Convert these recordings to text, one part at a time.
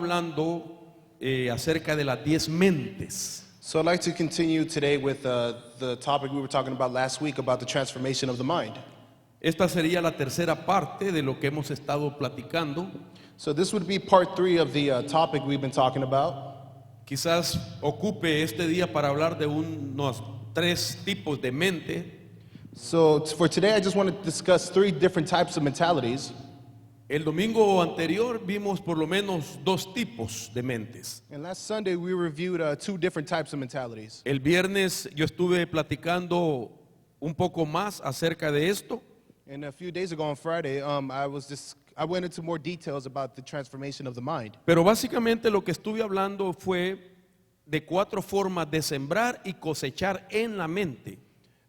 hablando acerca de las 10 mentes. So I'd like to continue today with the topic we were talking about last week about the transformation of the mind. Esta sería la tercera parte de lo que hemos estado platicando. So this would be part 3 of the topic we've been talking about. Quizás ocupe este día para hablar de unos 3 tipos de mente. So for today, I just want to discuss 3 different types of mentalities. El domingo anterior vimos por lo menos 2 tipos de mentes. And last Sunday, we reviewed 2 different types of mentalities. El viernes yo estuve platicando un poco más acerca de esto. And a few days ago on Friday, I went into more details about the transformation of the mind. Pero básicamente lo que estuve hablando fue de 4 formas de sembrar y cosechar en la mente.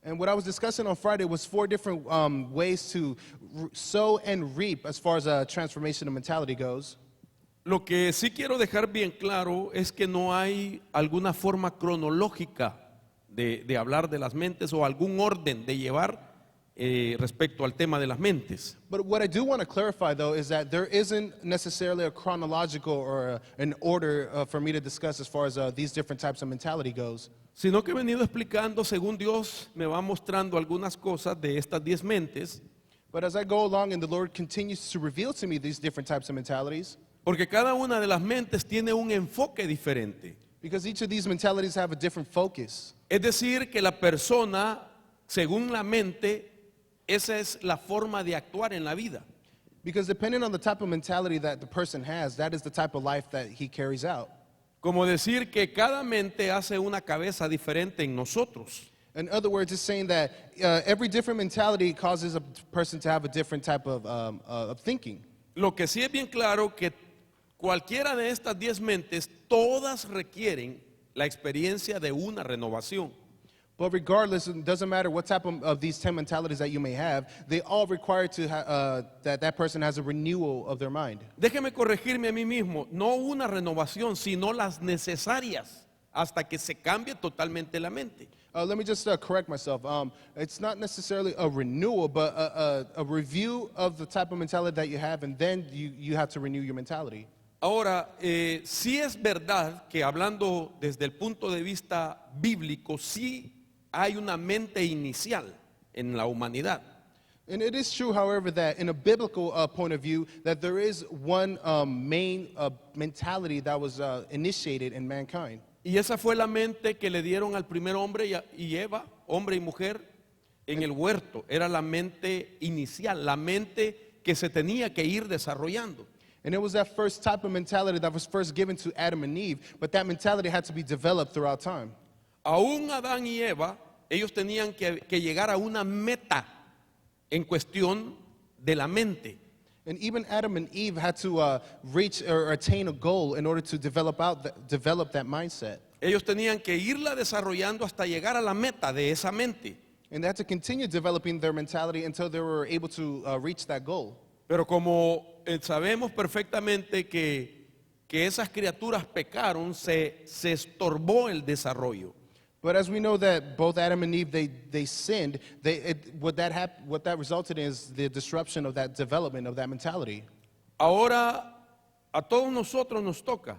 And what I was discussing on Friday was 4 different ways to sow and reap as far as transformation of mentality goes. Lo que sí quiero dejar bien claro es que no hay alguna forma cronológica de hablar de las mentes o algún orden de llevar respecto al tema de las mentes. But what I do want to clarify, though, is that there isn't necessarily a chronological or an order for me to discuss as far as these different types of mentality goes. Sino que he venido explicando según Dios me va mostrando algunas cosas de estas 10 mentes. But as I go along and the Lord continues to reveal to me these different types of mentalities, Porque cada una de las mentes tiene un enfoque diferente. because each of these mentalities have a different focus. Es decir, que la persona, según la mente, esa es la forma de actuar en la vida. Because depending on the type of mentality that the person has, that is the type of life that he carries out. Como decir que cada mente hace una cabeza diferente en nosotros. In other words, it's saying that every different mentality causes a person to have a different type of thinking. Lo que sí es bien claro que cualquiera de estas 10 mentes, todas requieren la experiencia de una renovación. But regardless, it doesn't matter what type of these 10 mentalities that you may have, they all require that person has a renewal of their mind. Déjeme corregirme a mí mismo, no una renovación, sino las necesarias hasta que se cambie totalmente la mente. Let me just correct myself. It's not necessarily a renewal, but a review of the type of mentality that you have, and then you have to renew your mentality. Ahora, sí es verdad que hablando desde el punto de vista bíblico, sí hay una mente inicial en la humanidad. And it is true, however, that in a biblical point of view, that there is one main mentality that was initiated in mankind. Y esa fue la mente que le dieron al primer hombre y Eva, hombre y mujer, en el huerto. Era la mente inicial, la mente que se tenía que ir desarrollando. And it was that first type of mentality that was first given to Adam and Eve, but that mentality had to be developed throughout time. Aún Adán y Eva, ellos tenían que llegar a una meta en cuestión de la mente. And even Adam and Eve had to reach or attain a goal in order to develop that mindset. Ellos tenían que irla desarrollando hasta llegar a la meta de esa mente. And they had to continue developing their mentality until they were able to reach that goal. Pero como sabemos perfectamente que esas criaturas pecaron, se estorbó el desarrollo. But as we know that both Adam and Eve, they sinned, what that resulted in is the disruption of that development of that mentality. Ahora a todos nosotros nos toca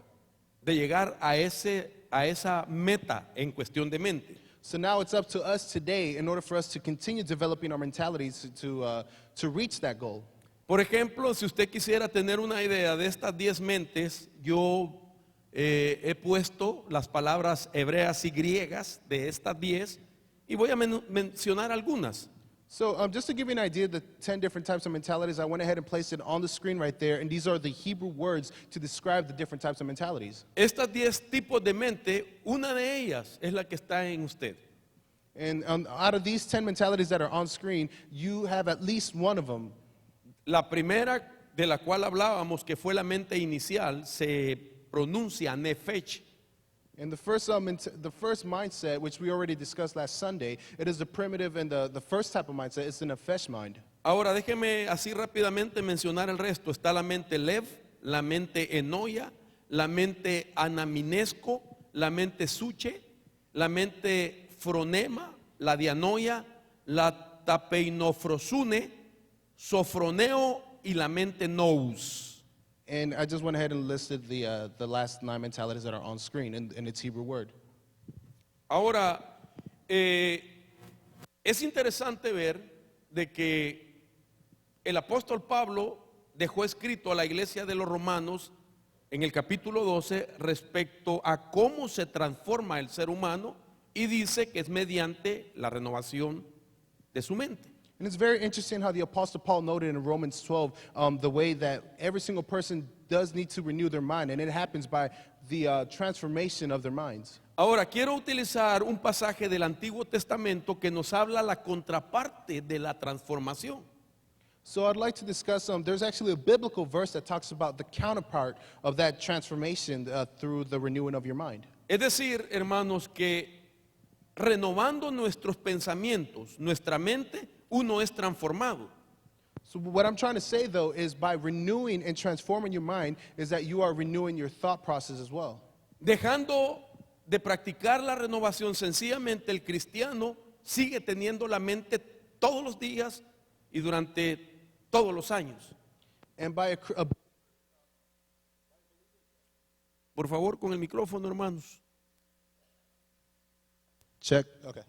de llegar a esa meta en cuestión de mente. So now it's up to us today in order for us to continue developing our mentalities to reach that goal. Por ejemplo, si usted quisiera tener una idea de estas 10 mentes, yo he puesto las palabras hebreas y griegas de estas 10 y voy a mencionar algunas. So just to give you an idea of the 10 different types of mentalities, I went ahead and placed it on the screen right there, and these are the Hebrew words to describe the different types of mentalities. Estas 10 tipos de mente, una de ellas es la que está en usted. And out of these 10 mentalities that are on screen, you have at least one of them. La primera de la cual hablábamos, que fue la mente inicial, se pronuncia nefesh. And the first mindset, which we already discussed last Sunday, it is the primitive and the first type of mindset. It's the nefesh mind. Ahora déjeme así rápidamente mencionar el resto. Está la mente lev, la mente enoia, la mente anaminesco, la mente suche, la mente fronema, la dianoia, la tapeinofrosune, sofroneo y la mente nous. And I just went ahead and listed the last 9 mentalities that are on screen in its Hebrew word. Ahora, es interesante ver de que el apóstol Pablo dejó escrito a la iglesia de los romanos en el capítulo 12 respecto a cómo se transforma el ser humano y dice que es mediante la renovación de su mente. And it's very interesting how the Apostle Paul noted in Romans 12 the way that every single person does need to renew their mind, and it happens by the transformation of their minds. Ahora, quiero utilizar un pasaje del Antiguo Testamento que nos habla la contraparte de la transformación. So I'd like to discuss there's actually a biblical verse that talks about the counterpart of that transformation through the renewing of your mind. Es decir, hermanos, que renovando nuestros pensamientos, nuestra mente, uno es transformado. So what I'm trying to say, though, is by renewing and transforming your mind is that you are renewing your thought process as well. Dejando de practicar la renovación, sencillamente el cristiano sigue teniendo la mente todos los días y durante todos los años. And by Por favor, con el micrófono, hermanos. check. Okay.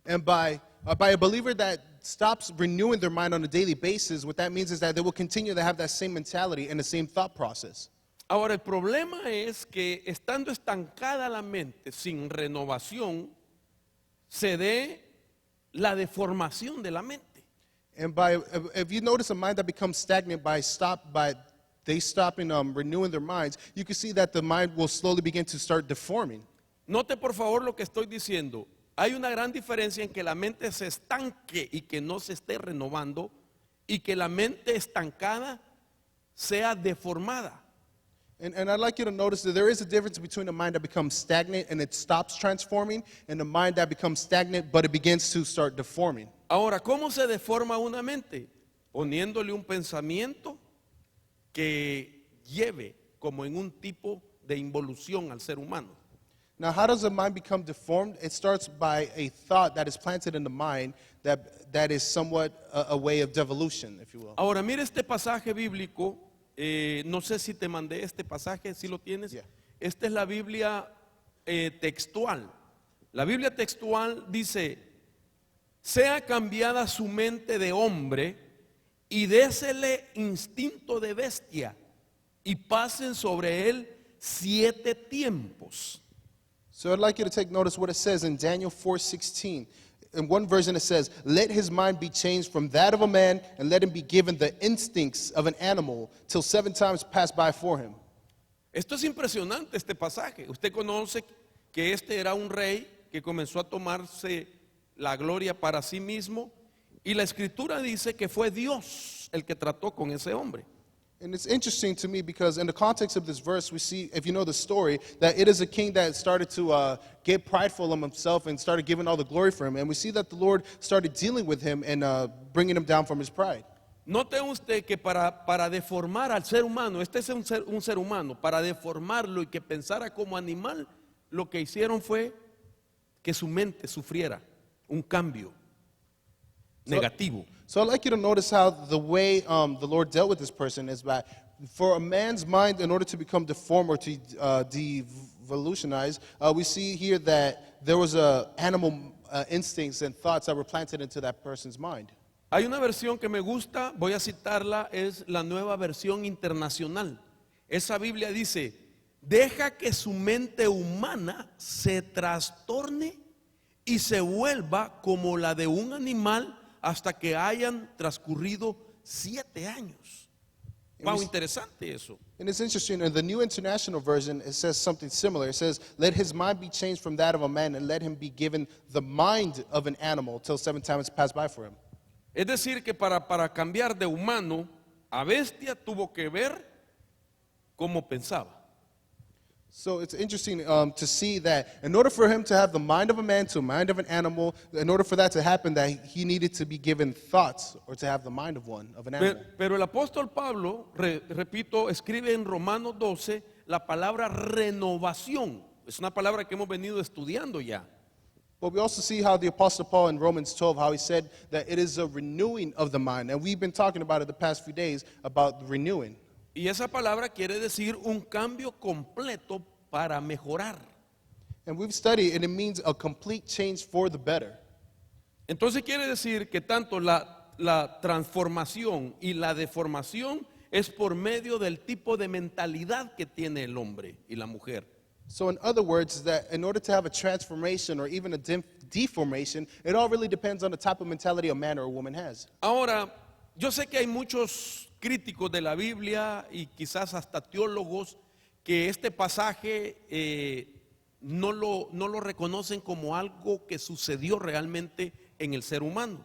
And by a believer that stops renewing their mind on a daily basis, what that means is that they will continue to have that same mentality and the same thought process. Ahora, el problema es que estando estancada la mente sin renovación, se dé la deformación de la mente. And if you notice a mind that becomes stagnant by they stopping renewing their minds, you can see that the mind will slowly begin to start deforming. Note por favor lo que estoy diciendo. Hay una gran diferencia en que la mente se estanque y que no se esté renovando y que la mente estancada sea deformada. And I'd like you to notice that there is a difference between a mind that becomes stagnant and it stops transforming and a mind that becomes stagnant but it begins to start deforming. Ahora, ¿cómo se deforma una mente? Poniéndole un pensamiento que lleve como en un tipo de involución al ser humano. Now, how does a mind become deformed? It starts by a thought that is planted in the mind that is somewhat a way of devolution, if you will. Ahora, mire este pasaje bíblico. No sé si te mandé este pasaje, si lo tienes. Yeah. Esta es la Biblia textual. La Biblia textual dice: sea cambiada su mente de hombre y désele instinto de bestia y pasen sobre él 7 tiempos. So I'd like you to take notice what it says in Daniel 4:16. In one version it says, let his mind be changed from that of a man and let him be given the instincts of an animal till 7 times pass by for him. Esto es impresionante, este pasaje. Usted conoce que este era un rey que comenzó a tomarse la gloria para sí mismo y la escritura dice que fue Dios el que trató con ese hombre. And it's interesting to me because in the context of this verse, we see, if you know the story, that it is a king that started to get prideful of himself and started giving all the glory for him. And we see that the Lord started dealing with him and bringing him down from his pride. Note usted que para deformar al ser humano, este es un ser humano, para deformarlo y que pensara como animal, lo que hicieron fue que su mente sufriera un cambio negativo. So I'd like you to notice how the way the Lord dealt with this person is by, for a man's mind, in order to become deformed or to devolutionize, we see here that there was animal instincts and thoughts that were planted into that person's mind. Hay una versión que me gusta, voy a citarla, es la Nueva Versión Internacional. Esa Biblia dice: deja que su mente humana se trastorne y se vuelva como la de un animal hasta que hayan transcurrido 7 años. Wow, interesante eso. And it's interesting, in the New International Version, it says something similar. It says, let his mind be changed from that of a man and let him be given the mind of an animal till 7 times pass by for him. Es decir, que para cambiar de humano a bestia tuvo que ver cómo pensaba. So it's interesting to see that in order for him to have the mind of a man to a mind of an animal, in order for that to happen, that he needed to be given thoughts or to have the mind of an animal. Pero el apóstol Pablo, repito, escribe en Romanos 12 la palabra renovación. Es una palabra que hemos venido estudiando ya. But we also see how the Apostle Paul in Romans 12, how he said that it is a renewing of the mind. And we've been talking about it the past few days, about renewing. Y esa palabra quiere decir un cambio completo para mejorar. And we've studied, and it means a complete change for the better. Entonces quiere decir que tanto la transformación y la deformación es por medio del tipo de mentalidad que tiene el hombre y la mujer. So in other words, that in order to have a transformation or even a deformation, it all really depends on the type of mentality a man or a woman has. Ahora, yo sé que hay muchos críticos de la Biblia y quizás hasta teólogos que este pasaje no lo reconocen como algo que sucedió realmente en el ser humano.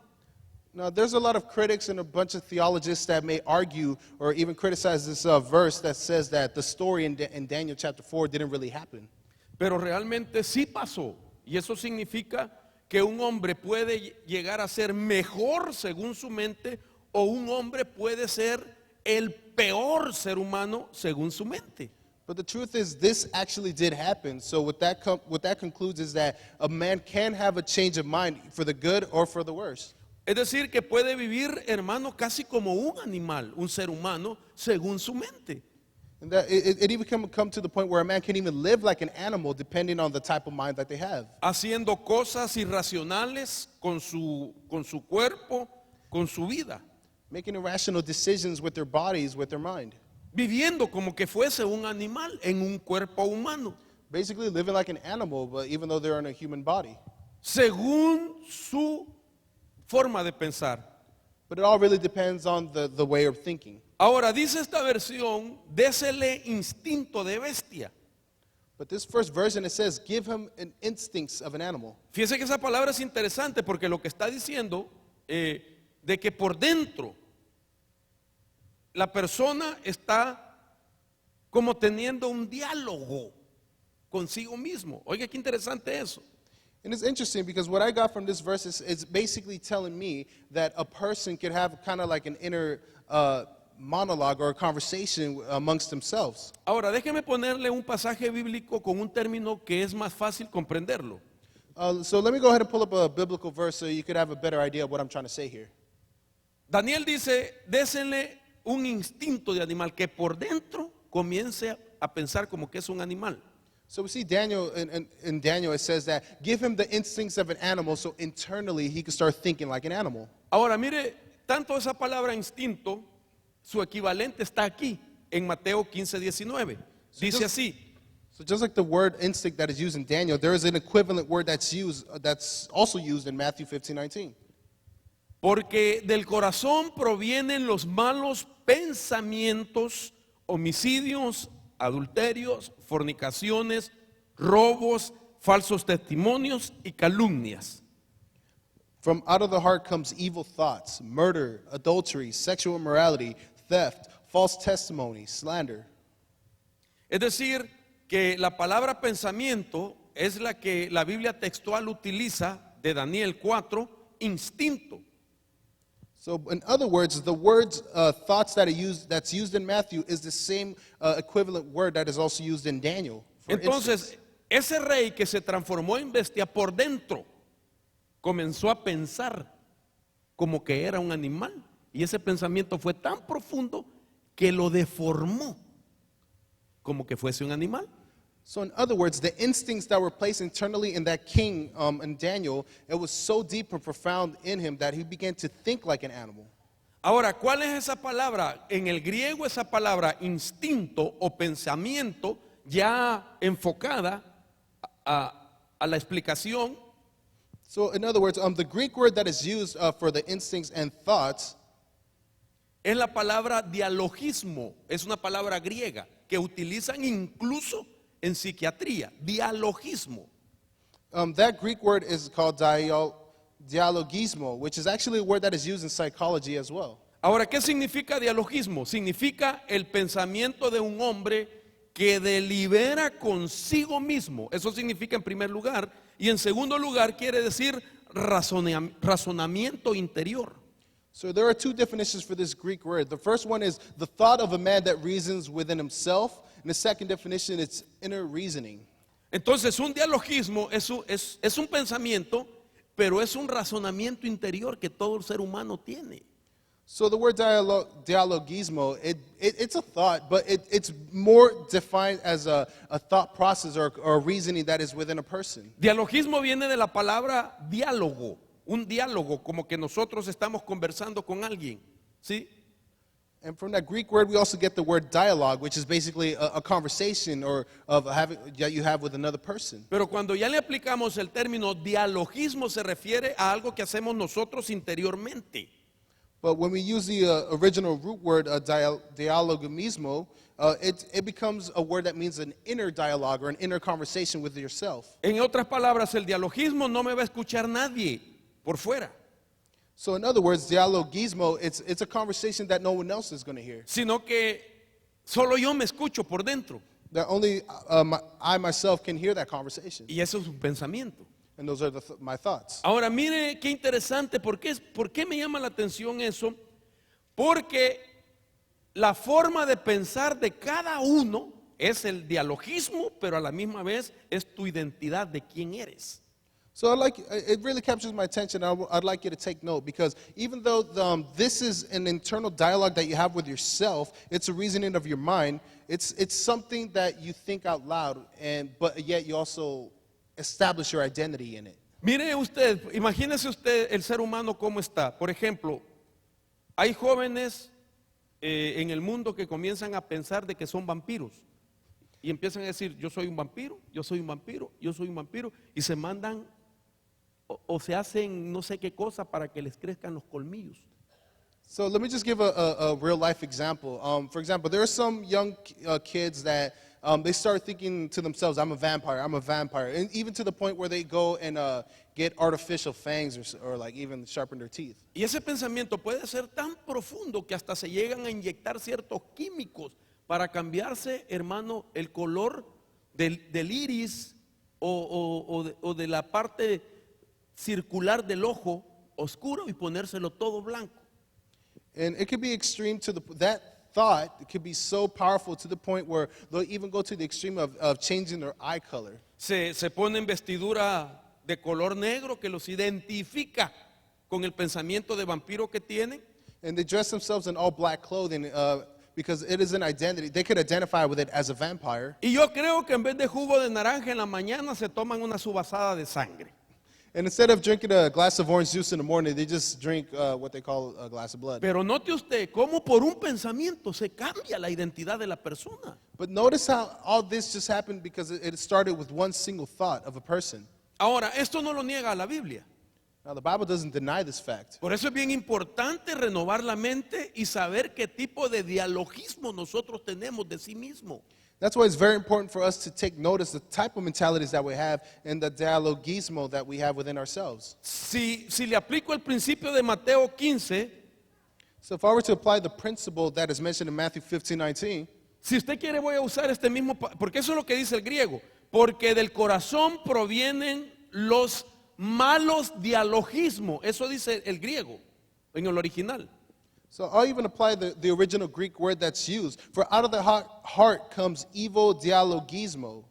Now, there's a lot of critics and a bunch of theologists that may argue or even criticize this verse that says that the story in Daniel chapter 4 didn't really happen. Pero realmente sí pasó. Y eso significa que un hombre puede llegar a ser mejor según su mente o un hombre puede ser el peor ser humano según su mente. But the truth is, this actually did happen. So what that concludes is that a man can have a change of mind for the good or for the worse. Es decir, que puede vivir, hermano, casi como un animal, un ser humano, según su mente. And that it even come to the point where a man can even live like an animal depending on the type of mind that they have. Haciendo cosas irracionales con su cuerpo, con su vida. Making irrational decisions with their bodies, with their mind. Viviendo como que fuese un animal en un cuerpo humano. Basically living like an animal, but even though they're in a human body. Según su forma de pensar. But it all really depends on the way of thinking. Ahora dice esta versión, désele instinto de bestia. But this first version, it says, give him an instincts of an animal. Fíjese que esa palabra es interesante porque lo que está diciendo de que por dentro la persona está como teniendo un diálogo consigo mismo. Oiga, qué interesante eso. And it's interesting because what I got from this verse is basically telling me that a person could have kind of like an inner monologue or a conversation amongst themselves. Ahora, déjeme ponerle un pasaje bíblico con un término que es más fácil comprenderlo. So let me go ahead and pull up a biblical verse so you could have a better idea of what I'm trying to say here. Daniel dice, désenle un instinto de animal que por dentro comience a pensar como que es un animal. So we see Daniel, in Daniel it says that give him the instincts of an animal so internally he can start thinking like an animal. Ahora mire, tanto esa palabra instinto, su equivalente está aquí en Mateo 15:19. Dice así, So just like the word instinct that is used in Daniel, there is an equivalent word that's also used in Matthew 15:19. porque del corazón provienen los malos pensamientos, homicidios, adulterios, fornicaciones, robos, falsos testimonios y calumnias. From out of the heart comes evil thoughts, murder, adultery, sexual immorality, theft, false testimony, slander. Es decir, que la palabra pensamiento es la que la Biblia textual utiliza de Daniel 4, instinto. So in other words, the words thoughts that's used in Matthew is the same equivalent word that is also used in Daniel. Entonces, ese rey que se transformó en bestia por dentro comenzó a pensar como que era un animal. Y ese pensamiento fue tan profundo que lo deformó como que fuese un animal. So in other words, the instincts that were placed internally in that king in Daniel, it was so deep and profound in him that he began to think like an animal. Ahora, ¿cuál es esa palabra? En el griego esa palabra instinto o pensamiento ya enfocada a la explicación. So in other words, the Greek word that is used for the instincts and thoughts es la palabra dialogismo, es una palabra griega que utilizan incluso en psiquiatría, dialogismo. That Greek word is called dialogismo, which is actually a word that is used in psychology as well. Ahora, ¿qué significa dialogismo? Significa el pensamiento de un hombre que delibera consigo mismo. Eso significa en primer lugar. Y en segundo lugar quiere decir razonamiento interior. So there are two definitions for this Greek word. The first one is the thought of a man that reasons within himself. And the second definition is inner reasoning. Entonces, un dialogismo es un pensamiento, pero es un razonamiento interior que todo el ser humano tiene. So the word dialogismo, it's a thought, but it's more defined as a thought process or a reasoning that is within a person. Dialogismo viene de la palabra diálogo, un diálogo, como que nosotros estamos conversando con alguien, ¿sí? And from that Greek word, we also get the word dialogue, which is basically a conversation or of having that you have with another person. Pero cuando ya le aplicamos el término dialogismo se refiere a algo que hacemos nosotros interiormente. But when we use the original root word dialogismo, it becomes a word that means an inner dialogue or an inner conversation with yourself. En otras palabras, el dialogismo no me va a escuchar nadie por fuera, So in other words, dialogismo, it's a conversation that no one else is going to hear. sino que solo yo me escucho por dentro. That only I myself can hear that conversation. Y eso es un pensamiento. And those are my thoughts. Ahora mire qué interesante, ¿por qué me llama la atención eso? Porque la forma de pensar de cada uno es el dialogismo, pero a la misma vez es tu identidad de quién eres. So it really captures my attention. I'd like you to take note because even though this is an internal dialogue that you have with yourself, it's a reasoning of your mind. It's something that you think out loud, but yet you also establish your identity in it. Mire usted, imagínese usted el ser humano cómo está. Por ejemplo, hay jóvenes en el mundo que comienzan a pensar de que son vampiros y empiezan a decir, yo soy un vampiro, yo soy un vampiro, yo soy un vampiro, y se mandan o se hacen no sé qué cosa para que les crezcan los colmillos. So let me just give a real life example. For example, there are some young kids that they start thinking to themselves, I'm a vampire, and even to the point where they go and get artificial fangs or like even sharpen their teeth. Y ese pensamiento puede ser tan profundo que hasta se llegan a inyectar ciertos químicos para cambiarse, hermano, el color del iris o de la parte circular del ojo oscuro y ponérselo todo blanco. And it could be extreme that thought, it could be so powerful to the point where they'll even go to the extreme of changing their eye color. Se ponen vestidura de color negro que los identifica con el pensamiento de vampiro que tienen. And they dress themselves in all black clothing because it is an identity. They could identify with it as a vampire. Y yo creo que en vez de jugo de naranja en la mañana se toman una subasada de sangre. And instead of drinking a glass of orange juice in the morning, they just drink what they call a glass of blood. Pero note usted cómo por un pensamiento se cambia la identidad de la persona. But notice how all this just happened because it started with one single thought of a person. Ahora, esto no lo niega la Biblia. Now, the Bible doesn't deny this fact. Por eso es bien importante renovar la mente y saber qué tipo de dialogismo nosotros tenemos de sí mismo. That's why it's very important for us to take notice the type of mentalities that we have and the dialogismo that we have within ourselves. Si le aplico el principio de Mateo 15, So if I were to apply the principle that is mentioned in Matthew 15:19, si usted quiere voy a usar este mismo, porque eso es lo que dice el griego, porque del corazón provienen los malos dialogismos, eso dice el griego en el original. so I'll even apply the original Greek word that's used. For out of the heart comes evil dialogismo.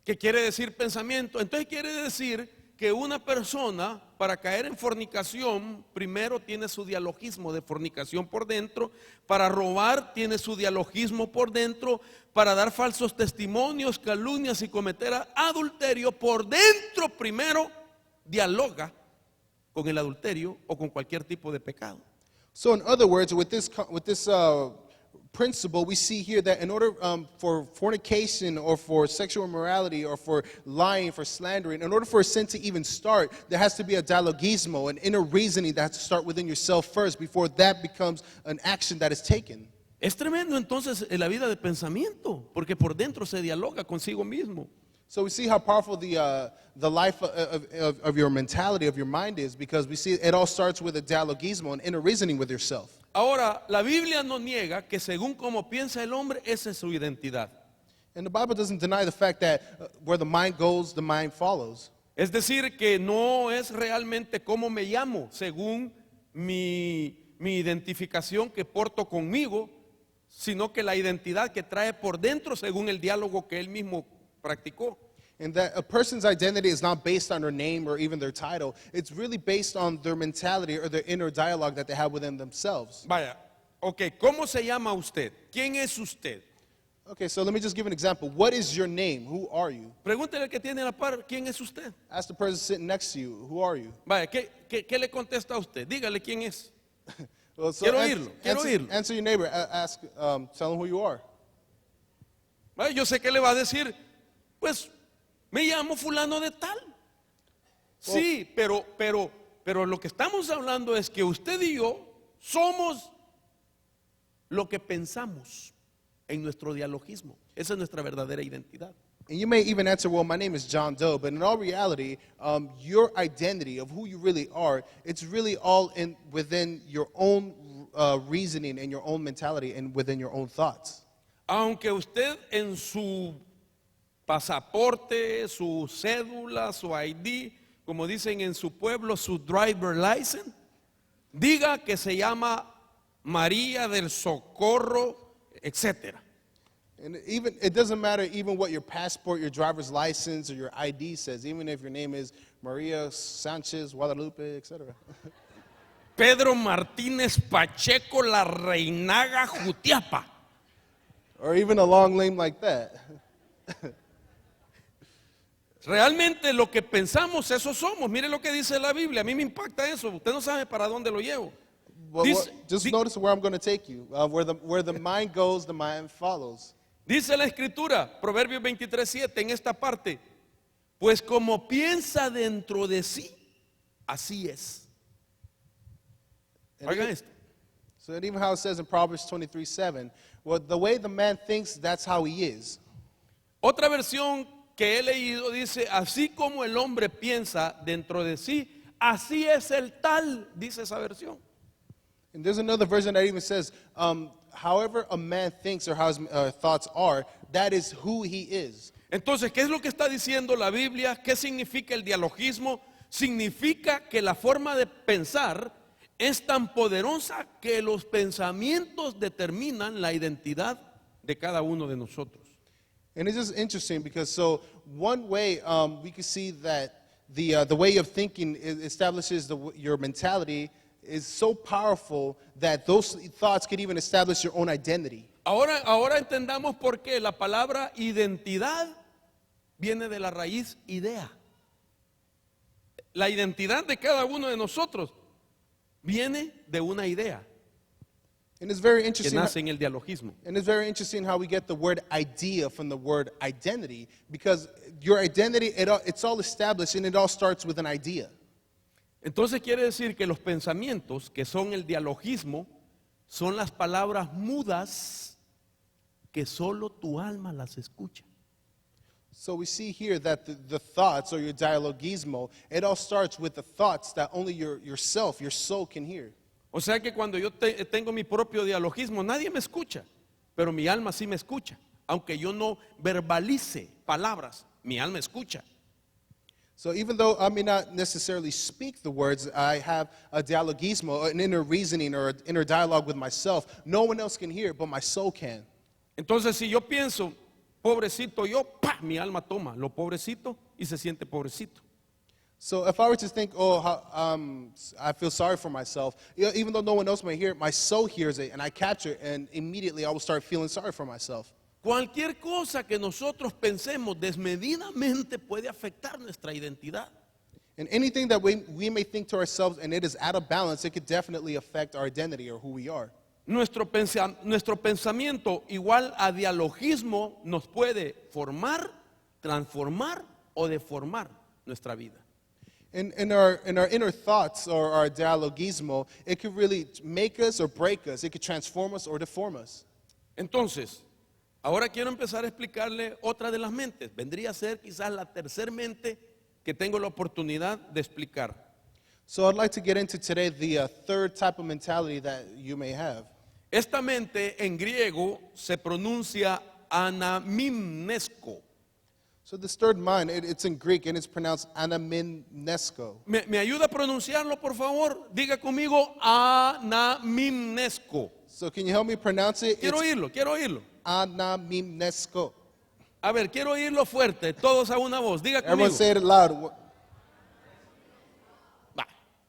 ¿Qué quiere decir pensamiento? Entonces quiere decir que una persona para caer en fornicación primero tiene su dialogismo de fornicación por dentro, para robar tiene su dialogismo por dentro, para dar falsos testimonios, calumnias y cometer adulterio por dentro primero dialoga con el adulterio o con cualquier tipo de pecado. So in other words, with this principle, we see here that in order for fornication or for sexual immorality or for lying, for slandering, in order for a sin to even start, there has to be a dialogismo, an inner reasoning that has to start within yourself first before that becomes an action that is taken. Es tremendo entonces en la vida de pensamiento, porque por dentro se dialoga consigo mismo. So we see how powerful the life of your mentality, of your mind is, because we see it all starts with a dialogismo, an inner reasoning with yourself. Ahora, la Biblia no niega que según como piensa el hombre, esa es su identidad. And the Bible doesn't deny the fact that where the mind goes, the mind follows. Es decir, que no es realmente cómo me llamo, según mi identificación que porto conmigo, sino que la identidad que trae por dentro según el diálogo que él mismo practicó. And that a person's identity is not based on their name or even their title. It's really based on their mentality or their inner dialogue that they have within themselves. Vaya, ok, ¿cómo se llama usted? ¿Quién es usted? Okay, so let me just give an example. What is your name? Who are you? Pregúntele al que tiene a la par, ¿quién es usted? Ask the person sitting next to you, who are you? Vaya, ¿qué le contesta a usted? Dígale quién es. Well, so Quiero oírlo, quiero answer, oírlo. answer your neighbor. Ask, tell him who you are. Vaya, yo sé que le va a decir, pues, me llamo fulano de tal. Sí, pero lo que estamos hablando es que usted y yo somos lo que pensamos en nuestro dialogismo. Esa es nuestra verdadera identidad. And you may even answer, well, my name is John Doe, but in all reality, your identity of who you really are, it's really all within your own reasoning and your own mentality and within your own thoughts. Aunque usted en su pasaporte, su cédula, su ID, como dicen en su pueblo, su driver license, diga que se llama María del Socorro, etcétera. And even it doesn't matter even what your passport, your driver's license, or your ID says, even if your name is Maria Sanchez, Guadalupe, etc. Pedro Martínez Pacheco La Reinaga Jutiapa. Or even a long name like that. Realmente lo que pensamos, eso somos. Mire lo que dice la Biblia. A mí me impacta eso. Usted no sabe para dónde lo llevo. Just notice where I'm going to take you. Where the mind goes, the mind follows. Dice la Escritura, Proverbios 23:7, en esta parte, pues como piensa dentro de sí, así es. Oigan esto. So that even how it says in Proverbs 23:7, well, the way the man thinks, that's how he is. Otra versión que he leído dice, así como el hombre piensa dentro de sí, así es el tal, dice esa versión. And there's another version that even says, however a man thinks or how his thoughts are, that is who he is. Entonces, ¿qué es lo que está diciendo la Biblia? ¿Qué significa el dialogismo? Significa que la forma de pensar es tan poderosa que los pensamientos determinan la identidad de cada uno de nosotros. And it's just interesting because so one way we can see that the way of thinking establishes your mentality is so powerful that those thoughts could even establish your own identity. Ahora entendamos por qué la palabra identidad viene de la raíz idea. La identidad de cada uno de nosotros viene de una idea And it's very que interesting. nace en el dialogismo. And it's very interesting how we get the word idea from the word identity, because your identity, it's all established and it all starts with an idea. Entonces quiere decir que los pensamientos, que son el dialogismo, son las palabras mudas que solo tu alma las escucha. So we see here that the thoughts or your dialogismo, it all starts with the thoughts that only yourself, your soul can hear. O sea que cuando yo tengo mi propio dialogismo, nadie me escucha, pero mi alma sí me escucha. Aunque yo no verbalice palabras, mi alma escucha. So even though I may not necessarily speak the words, I have a dialogismo, an inner reasoning or an inner dialogue with myself. No one else can hear it, but my soul can. Entonces si yo pienso, pobrecito yo, ¡pah!, mi alma toma lo pobrecito y se siente pobrecito. So if I were to think, I feel sorry for myself, even though no one else may hear it, my soul hears it and I capture it, and immediately I will start feeling sorry for myself. Cualquier cosa que nosotros pensemos desmedidamente puede afectar nuestra identidad. And anything that we may think to ourselves and it is out of balance, it could definitely affect our identity or who we are. Nuestro pensamiento igual a dialogismo nos puede formar, transformar o deformar nuestra vida. In our inner thoughts or our dialogismo, it could really make us or break us. It could transform us or deform us. Entonces, ahora quiero empezar a explicarle otra de las mentes. Vendría a ser quizás la tercer mente que tengo la oportunidad de explicar. So I'd like to get into today the third type of mentality that you may have. Esta mente en griego se pronuncia anamimnesko. So this third mind, it's in Greek and it's pronounced anamimnesko. ¿Me ayuda a pronunciarlo, por favor? Diga conmigo anamimnesko. So can you help me pronounce it? Quiero oírlo. Anamimnesko. A ver, quiero oírlo fuerte, todos a una voz. Diga Everyone conmigo. say it loud. Va,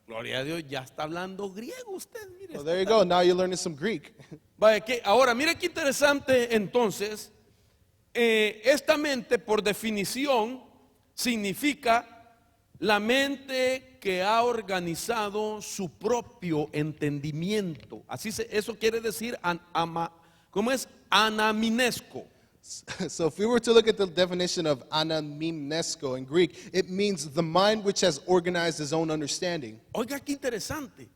gloria a Dios, ya está hablando griego usted. Mire, Well, está there you tan- go. Now you're learning some Greek. Vaya, ahora, mire qué interesante entonces. Esta mente, por definición, significa la mente que ha organizado su propio entendimiento. Eso quiere decir, ¿cómo es? Anaminesco. So if we were to look at the definition of anamnesko in Greek, it means the mind which has organized his own understanding. Oiga, qué interesante.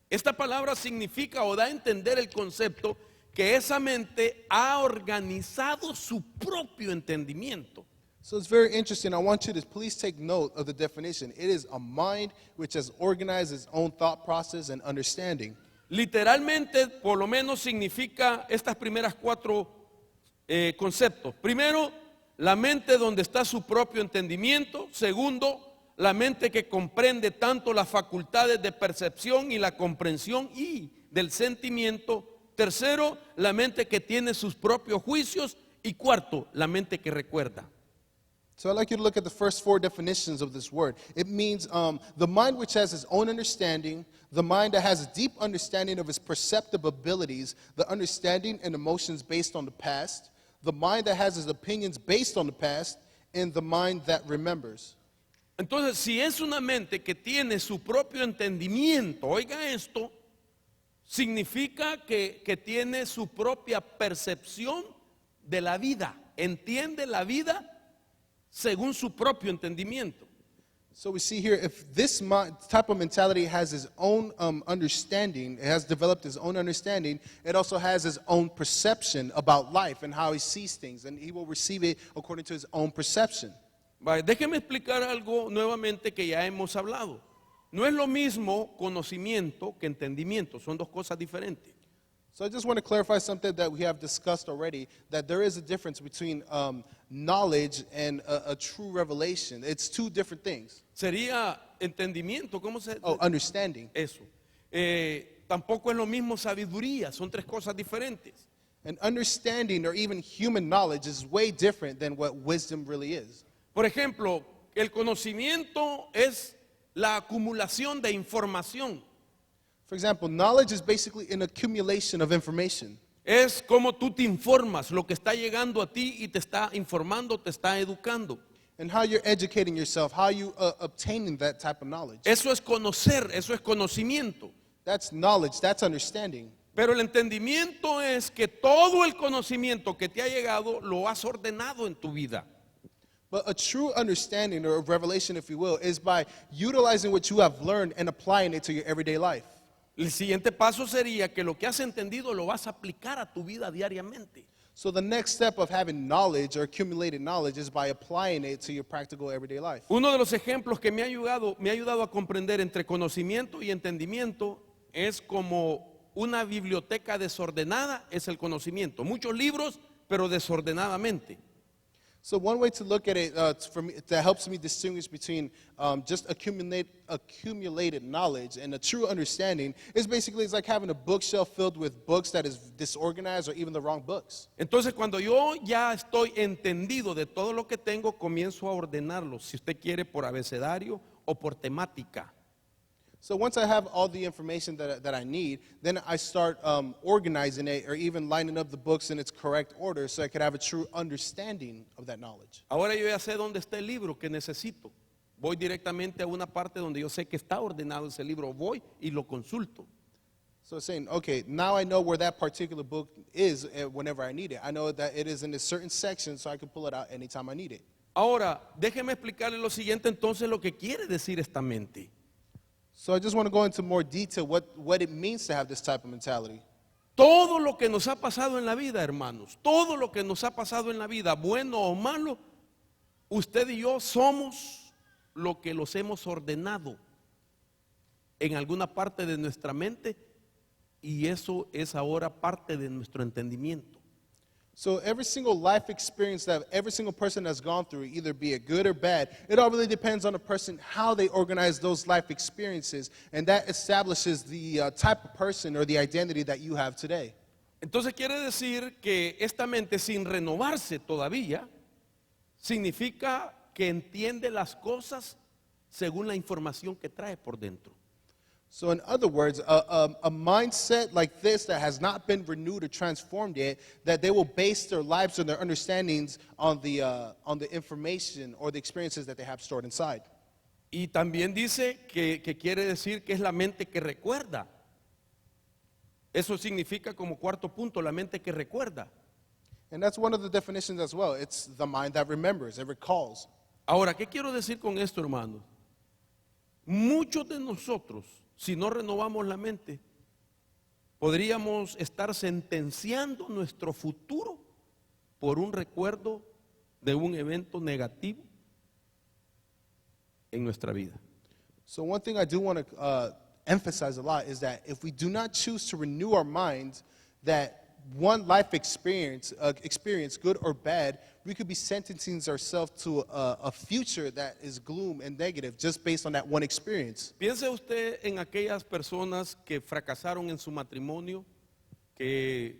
Esta palabra significa o da a entender el concepto que esa mente ha organizado su propio entendimiento. So it's very interesting. I want you to please take note of the definition. It is a mind which has organized its own thought process and understanding. Literalmente, por lo menos significa estas primeras cuatro conceptos. Primero, la mente donde está su propio entendimiento. Segundo, la mente que comprende tanto las facultades de percepción y la comprensión y del sentimiento. Tercero, la mente que tiene sus propios juicios. Y cuarto, la mente que recuerda. So I'd like you to look at the first four definitions of this word. It means the mind which has its own understanding, the mind that has a deep understanding of its perceptive abilities, the understanding and emotions based on the past, the mind that has its opinions based on the past, and the mind that remembers. Entonces, si es una mente que tiene su propio entendimiento, oiga esto, significa que tiene su propia percepción de la vida, entiende la vida según su propio entendimiento. So we see here, if this type of mentality has its own understanding, it has developed its own understanding, it also has its own perception about life and how he sees things, and he will receive it according to his own perception. Vale, déjeme explicar algo nuevamente que ya hemos hablado. No es lo mismo conocimiento que entendimiento, son dos cosas diferentes. So I just want to clarify something that we have discussed already, that there is a difference between knowledge and a true revelation. It's two different things. Sería entendimiento, ¿cómo se Oh, understanding. Eso. Tampoco es lo mismo sabiduría, son tres cosas diferentes. And understanding or even human knowledge is way different than what wisdom really is. Por ejemplo, el conocimiento es la acumulación de información. For example, knowledge is basically an accumulation of information. Es como tú te informas, lo que está llegando a ti y te está informando, te está educando. And how you're educating yourself, how you obtaining that type of knowledge. Eso es conocer, eso es conocimiento. That's knowledge, that's understanding. Pero el entendimiento es que todo el conocimiento que te ha llegado lo has ordenado en tu vida. But a true understanding or revelation, if you will, is by utilizing what you have learned and applying it to your everyday life. El siguiente paso sería que lo que has entendido lo vas a aplicar a tu vida diariamente. So the next step of having knowledge or accumulated knowledge is by applying it to your practical everyday life. Uno de los ejemplos que me ha ayudado a comprender entre conocimiento y entendimiento es como una biblioteca desordenada es el conocimiento. Muchos libros, pero desordenadamente. So one way to look at it that helps me distinguish between just accumulated knowledge and a true understanding is basically it's like having a bookshelf filled with books that is disorganized or even the wrong books. Entonces, cuando yo ya estoy entendido de todo lo que tengo, comienzo a ordenarlo, si usted quiere, por abecedario o por temática. So once I have all the information that I need, then I start organizing it or even lining up the books in its correct order so I could have a true understanding of that knowledge. Ahora yo ya sé dónde está el libro que necesito. Voy directamente a una parte donde yo sé que está ordenado ese libro. Voy y lo consulto. So it's saying, okay, now I know where that particular book is whenever I need it. I know that it is in a certain section so I can pull it out anytime I need it. Ahora, déjeme explicarle lo siguiente entonces lo que quiere decir esta mente. So I just want to go into more detail what it means to have this type of mentality. Todo lo que nos ha pasado en la vida, hermanos, todo lo que nos ha pasado en la vida, bueno o malo, usted y yo somos lo que los hemos ordenado en alguna parte de nuestra mente y eso es ahora parte de nuestro entendimiento. So every single life experience that every single person has gone through, either be it good or bad, it all really depends on the person, how they organize those life experiences, and that establishes the type of person or the identity that you have today. Entonces quiere decir que esta mente sin renovarse todavía, significa que entiende las cosas según la información que trae por dentro. So, in other words, a mindset like this that has not been renewed or transformed yet, that they will base their lives and their understandings on the information or the experiences that they have stored inside. Y también dice que quiere decir que es la mente que recuerda. Eso significa como cuarto punto, la mente que recuerda. And that's one of the definitions as well. It's the mind that remembers, it recalls. Ahora, ¿qué quiero decir con esto, hermanos? Muchos de nosotros, si no renovamos la mente, podríamos estar sentenciando nuestro futuro por un recuerdo de un evento negativo en nuestra vida. So one thing I do want to emphasize a lot is that if we do not choose to renew our minds, that one life experience, good or bad, we could be sentencing ourselves to a future that is gloom and negative just based on that one experience. Piense usted en aquellas personas que fracasaron en su matrimonio, que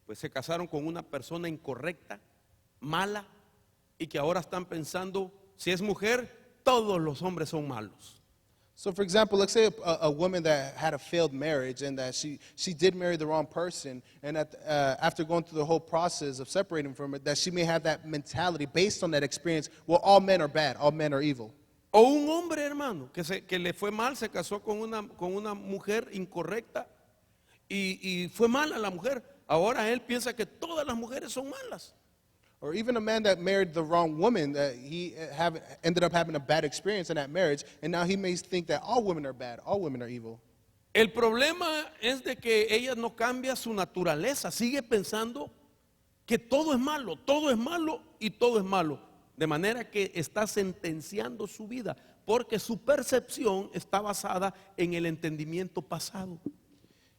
pues se casaron con una persona incorrecta, mala, y que ahora están pensando, si es mujer, todos los hombres son malos. So, for example, let's say a woman that had a failed marriage and that she did marry the wrong person, and after going through the whole process of separating from it, that she may have that mentality based on that experience, well, all men are bad, all men are evil. O un hombre, hermano, que le fue mal, se casó con una mujer incorrecta y fue mala la mujer. Ahora él piensa que todas las mujeres son malas. Or even a man that married the wrong woman, that he ended up having a bad experience in that marriage, and now he may think that all women are bad, all women are evil. El problema es de que ella no cambia su naturaleza, sigue pensando que todo es malo y todo es malo. De manera que está sentenciando su vida, porque su percepción está basada en el entendimiento pasado.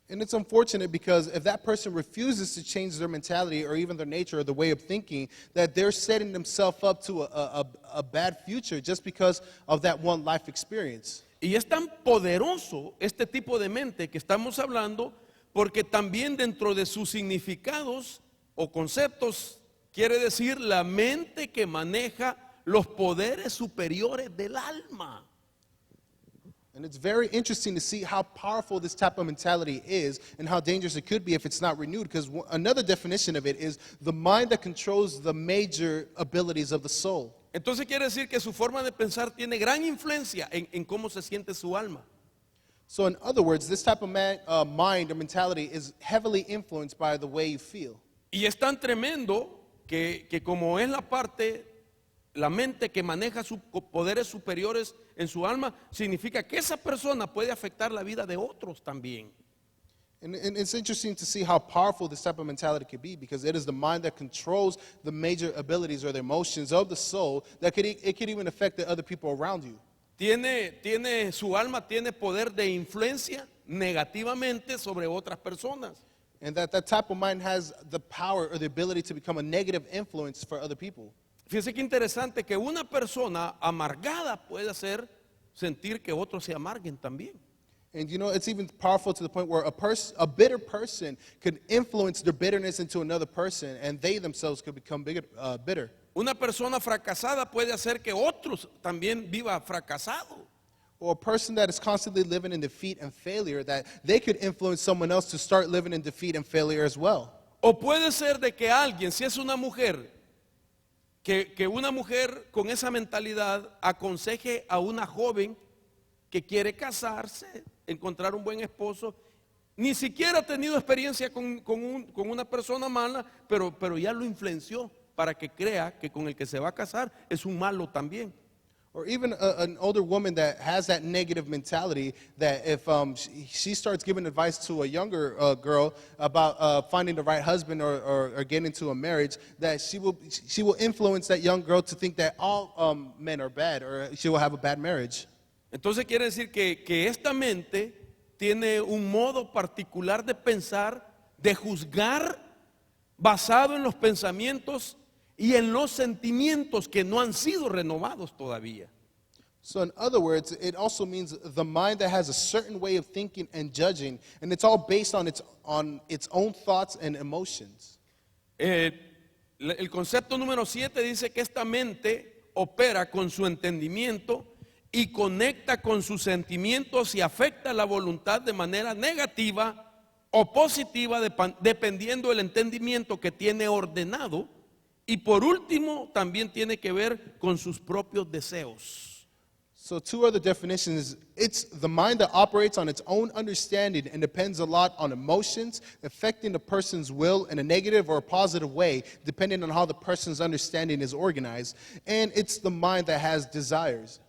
And it's unfortunate because if that person refuses to change their mentality or even their nature or the way of thinking, that they're setting themselves up to a bad future just because of that one life experience. Y es tan poderoso este tipo de mente que estamos hablando, porque también dentro de sus significados o conceptos quiere decir la mente que maneja los poderes superiores del alma. And it's very interesting to see how powerful this type of mentality is and how dangerous it could be if it's not renewed, because another definition of it is the mind that controls the major abilities of the soul. Entonces quiere decir que su forma de pensar tiene gran influencia en cómo se siente su alma. So in other words, this type of mind or mentality is heavily influenced by the way you feel. Y es tan tremendo que como es la mente que maneja sus poderes superiores en su alma, significa que esa persona puede afectar la vida de otros también. And it's interesting to see how powerful this type of mentality could be, because it is the mind that controls the major abilities or the emotions of the soul that it could even affect the other people around you. Su alma tiene poder de influencia negativamente sobre otras personas. And that type of mind has the power or the ability to become a negative influence for other people. Fíjese qué interesante que una persona amargada puede hacer sentir que otros se amarguen también. And you know, it's even powerful to the point where a bitter person could influence their bitterness into another person, and they themselves could become bitter. Una persona fracasada puede hacer que otros también viva fracasado. Or a person that is constantly living in defeat and failure, that they could influence someone else to start living in defeat and failure as well. O puede ser de que alguien, si es una mujer, que una mujer con esa mentalidad aconseje a una joven que quiere casarse, encontrar un buen esposo, ni siquiera ha tenido experiencia con una persona mala, pero ya lo influenció para que crea que con el que se va a casar es un malo también. Or even an older woman that has that negative mentality, that if she starts giving advice to a younger girl about finding the right husband or getting into a marriage, that she will influence that young girl to think that all men are bad, or she will have a bad marriage. Entonces quiere decir que esta mente tiene un modo particular de pensar, de juzgar, basado en los pensamientos y en los sentimientos que no han sido renovados todavía. So in other words, it also means the mind that has a certain way of thinking and judging, and it's all based on its own thoughts and emotions. El concepto número 7 dice que esta mente opera con su entendimiento y conecta con sus sentimientos y afecta la voluntad de manera negativa o positiva dependiendo del entendimiento que tiene ordenado. Y por último, también tiene que ver con sus propios deseos. So two other definitions. It's the mind that operates on its own understanding and depends a lot on emotions, affecting the person's will in a negative or a positive way, depending on how the person's understanding is organized. And it's the mind that has desires.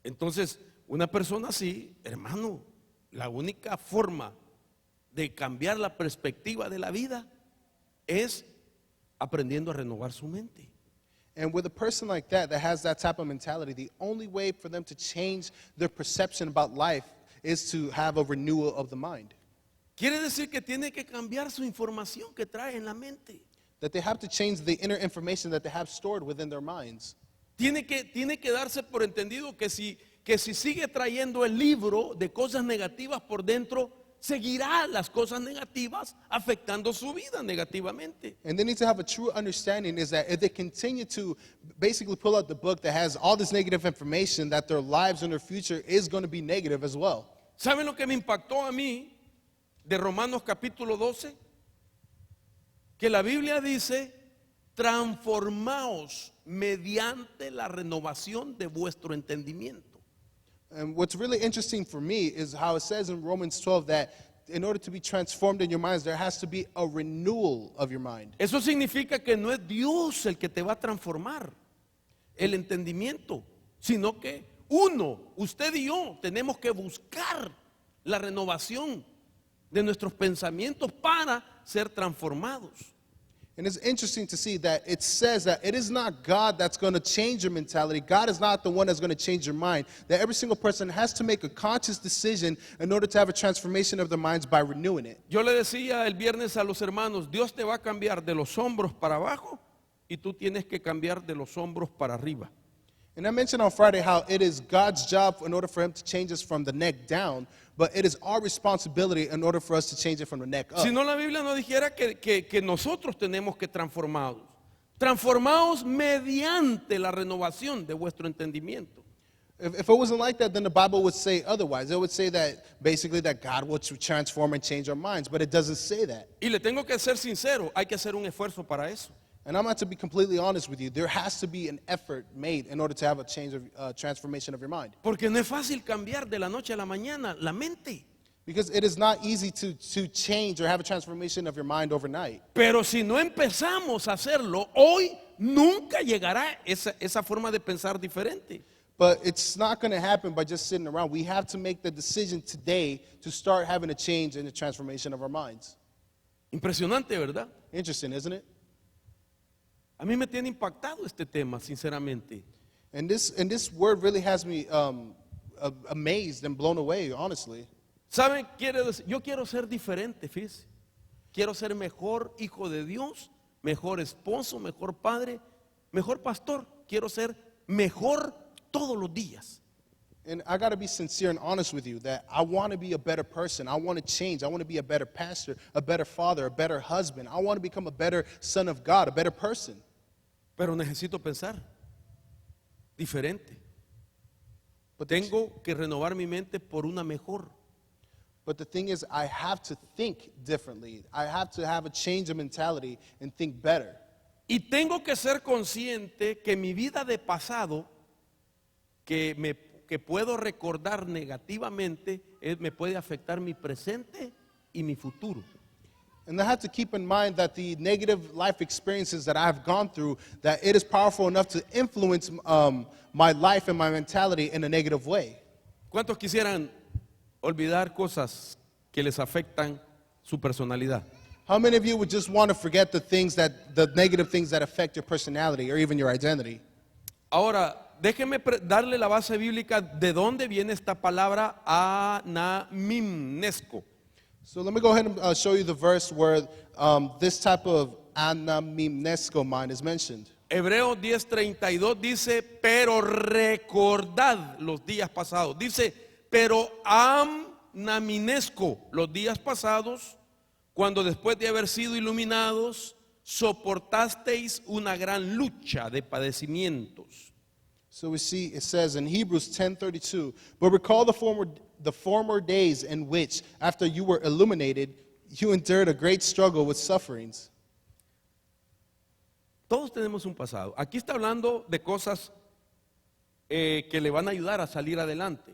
Entonces, una persona así, hermano, la única forma de cambiar la perspectiva de la vida es aprendiendo a renovar su mente. And with a person like that has that type of mentality, the only way for them to change their perception about life is to have a renewal of the mind. Quiere decir que tiene que cambiar su información que trae en la mente. That they have to change the inner information that they have stored within their minds. Tiene que darse por entendido que si sigue trayendo el libro de cosas negativas por dentro, seguirá las cosas negativas afectando su vida negativamente. And they need to have a true understanding is that if they continue to basically pull out the book that has all this negative information, that their lives and their future is going to be negative as well. ¿Saben lo que me impactó a mí de Romanos capítulo 12? Que la Biblia dice, transformaos mediante la renovación de vuestro entendimiento. And what's really interesting for me is how it says in Romans 12 that in order to be transformed in your minds, there has to be a renewal of your mind. Eso significa que no es Dios el que te va a transformar el entendimiento, sino que usted y yo, tenemos que buscar la renovación de nuestros pensamientos para ser transformados. And it's interesting to see that it says that it is not God that's going to change your mentality. God is not the one that's going to change your mind. That every single person has to make a conscious decision in order to have a transformation of their minds by renewing it. Yo le decía el viernes a los hermanos, Dios te va a cambiar de los hombros para abajo y tú tienes que cambiar de los hombros para arriba. And I mentioned on Friday how it is God's job in order for him to change us from the neck down, but it is our responsibility in order for us to change it from the neck up. Si no, la Biblia no dijera que nosotros tenemos que transformados. Transformados mediante la renovación de vuestro entendimiento. If it wasn't like that, then the Bible would say otherwise. It would say that basically that God will transform and change our minds, but it doesn't say that. Y le tengo que ser sincero, hay que hacer un esfuerzo para eso. And I'm going to be completely honest with you. There has to be an effort made in order to have a change of transformation of your mind. Porque no es fácil cambiar de la noche a la mañana la mente. Because it is not easy to change or have a transformation of your mind overnight. Pero si no empezamos a hacerlo, hoy nunca llegará esa forma de pensar diferente. But it's not going to happen by just sitting around. We have to make the decision today to start having a change in the transformation of our minds. Impresionante, ¿verdad? Interesting, isn't it? A mí me tiene impactado este tema, sinceramente. And this word really has me amazed and blown away, honestly. ¿Saben? Yo quiero ser diferente, fíjese. Quiero ser mejor hijo de Dios, mejor esposo, mejor padre, mejor pastor. Quiero ser mejor todos los días. And I got to be sincere and honest with you that I want to be a better person. I want to change. I want to be a better pastor, a better father, a better husband. I want to become a better son of God, a better person. Pero necesito pensar diferente. Tengo que renovar mi mente por una mejor. But the thing is, I have to think differently. I have to have a change of mentality and think better. Y tengo que ser consciente que mi vida de pasado, que puedo recordar negativamente, me puede afectar mi presente y mi futuro. And I have to keep in mind that the negative life experiences that I have gone through, that it is powerful enough to influence my life and my mentality in a negative way. ¿Cuántos quisieran olvidar cosas que les afectan su personalidad? How many of you would just want to forget the negative things that affect your personality or even your identity? Ahora, déjeme darle la base bíblica de dónde viene esta palabra anamimnesco. So let me go ahead and show you the verse where this type of anamimnesco mind is mentioned. Hebreos 10:32 dice, pero recordad los días pasados. Dice, pero anaminesco los días pasados, cuando después de haber sido iluminados, soportasteis una gran lucha de padecimientos. So we see it says in Hebrews 10:32, but recall the former days in which, after you were illuminated, you endured a great struggle with sufferings. Todos tenemos un pasado. Aquí está hablando de cosas que le van a ayudar a salir adelante.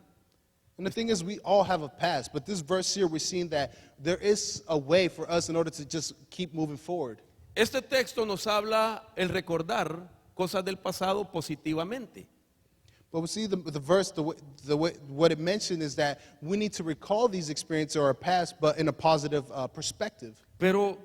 And the thing is, we all have a past, but this verse here, we're seeing that there is a way for us in order to just keep moving forward. Este texto nos habla el recordar cosas del pasado positivamente. But we see the verse, what it mentioned is that we need to recall these experiences or our past, but in a positive perspective. Pero,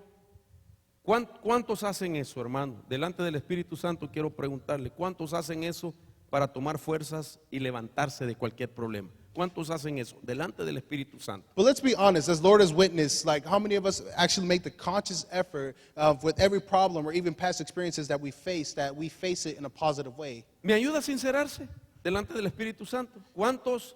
¿cuántos hacen eso, hermano? Delante del Espíritu Santo quiero preguntarle, ¿cuántos hacen eso para tomar fuerzas y levantarse de cualquier problema? ¿Cuántos hacen eso? Delante del Espíritu Santo. But let's be honest, as Lord has witnessed, like how many of us actually make the conscious effort with every problem or even past experiences that we face it in a positive way? ¿Me ayuda a sincerarse delante del Espíritu Santo? ¿Cuántos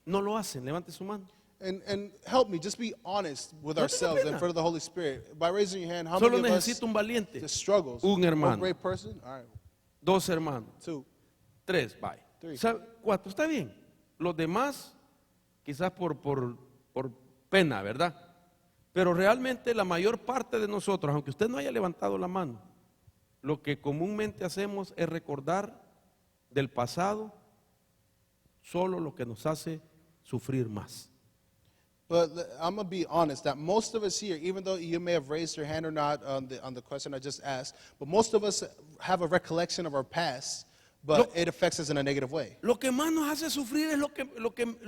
no lo hacen? Levante su mano. And help me, just be honest with No tenga ourselves pena. in front of the Holy Spirit. By raising your hand, how Solo many of us necesito un valiente, the struggles? un hermano. One great person? All right, 2 hermanos, 2. 3, bye. 3. 4, está bien. Los demás, quizás por pena, ¿verdad? Pero realmente la mayor parte de nosotros, aunque usted no haya levantado la mano, lo que comúnmente hacemos es recordar del pasado solo lo que nos hace sufrir más. But I'm going to be honest that most of us here, even though you may have raised your hand or not on the question I just asked, but most of us have a recollection of our past, but it affects us in a negative way. Lo que más nos hace sufrir es lo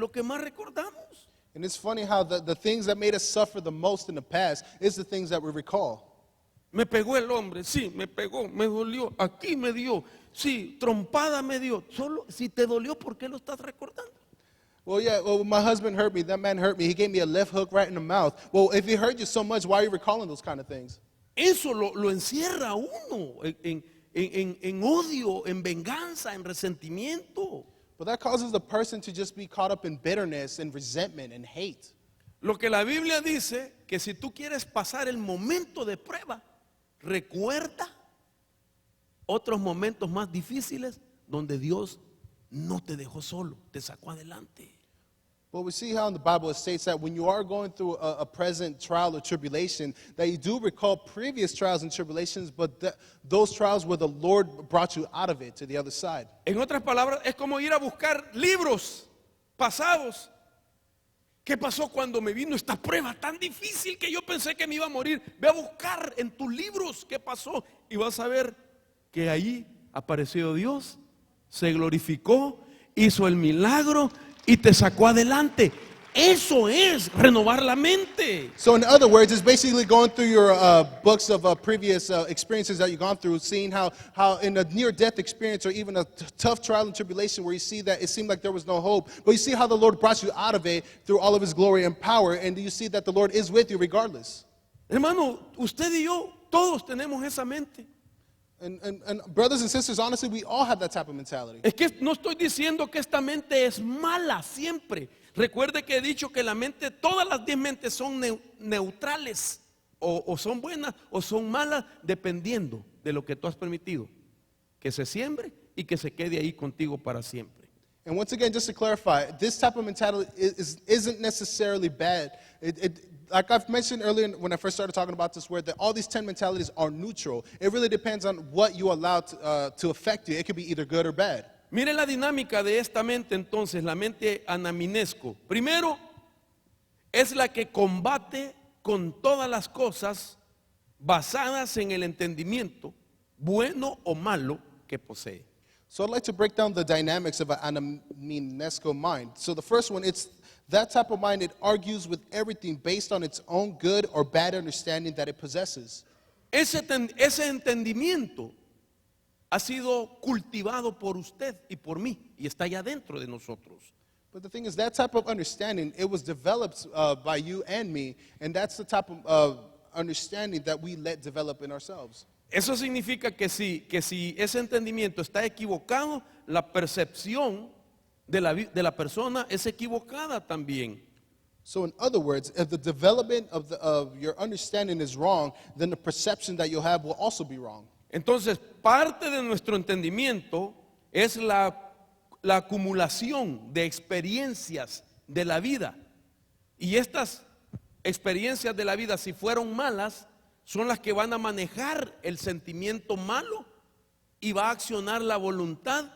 que más recordamos. And it's funny how the things that made us suffer the most in the past is the things that we recall. Me pegó el hombre, sí, me pegó, me dolió, aquí me dio, sí, trompada me dio. Solo si te dolió, ¿por qué lo estás recordando? Well, yeah, well, my husband hurt me. That man hurt me. He gave me a left hook right in the mouth. Well, if he hurt you so much, why are you recalling those kind of things? Eso lo encierra a uno en odio, en venganza, en resentimiento. But that causes the person to just be caught up in bitterness and resentment and hate. Lo que la Biblia dice, que si tú quieres pasar el momento de prueba, recuerda otros momentos más difíciles donde Dios no te dejó solo, te sacó adelante. But we see how in the Bible it states that when you are going through a present trial or tribulation, that you do recall previous trials and tribulations, but those trials where the Lord brought you out of it to the other side. En otras palabras, es como ir a buscar libros pasados. ¿Qué pasó cuando me vino esta prueba tan difícil que yo pensé que me iba a morir? Ve a buscar en tus libros qué pasó y vas a ver que ahí apareció Dios, se glorificó, hizo el milagro y te sacó adelante. Eso es renovar la mente. So in other words, it's basically going through your books of previous experiences that you've gone through, seeing how in a near-death experience or even a tough trial and tribulation where you see that it seemed like there was no hope, but you see how the Lord brought you out of it through all of His glory and power, and you see that the Lord is with you regardless. Hermano, usted y yo, todos tenemos esa mente. And brothers and sisters, honestly, we all have that type of mentality. Es que no estoy diciendo que esta mente es mala siempre. Recuerde que he dicho que la mente, todas las 10 mentes son neutrales, o son buenas o son malas, dependiendo de lo que tú has permitido que se siembre y que se quede ahí contigo para siempre. And once again, just to clarify, this type of mentality isn't necessarily bad. Like I've mentioned earlier when I first started talking about this word, that all these 10 mentalities are neutral. It really depends on what you allow to affect you. It could be either good or bad. Mire la dinámica de esta mente entonces, la mente anaminesco. Primero, es la que combate con todas las cosas basadas en el entendimiento, bueno o malo, que posee. So I'd like to break down the dynamics of an anaminesco mind. So the first one, it's that type of mind, it argues with everything based on its own good or bad understanding that it possesses. Ese entendimiento ha sido cultivado por usted y por mí y está allá dentro de nosotros. But the thing is, that type of understanding, it was developed by you and me, and that's the type of understanding that we let develop in ourselves. Eso significa que si ese entendimiento está equivocado, la percepción de la persona es equivocada también. So in other words, if the development of your understanding is wrong, then the perception that you'll have will also be wrong. Entonces, parte de nuestro entendimiento es la acumulación de experiencias de la vida. Y estas experiencias de la vida, si fueron malas, son las que van a manejar el sentimiento malo y va a accionar la voluntad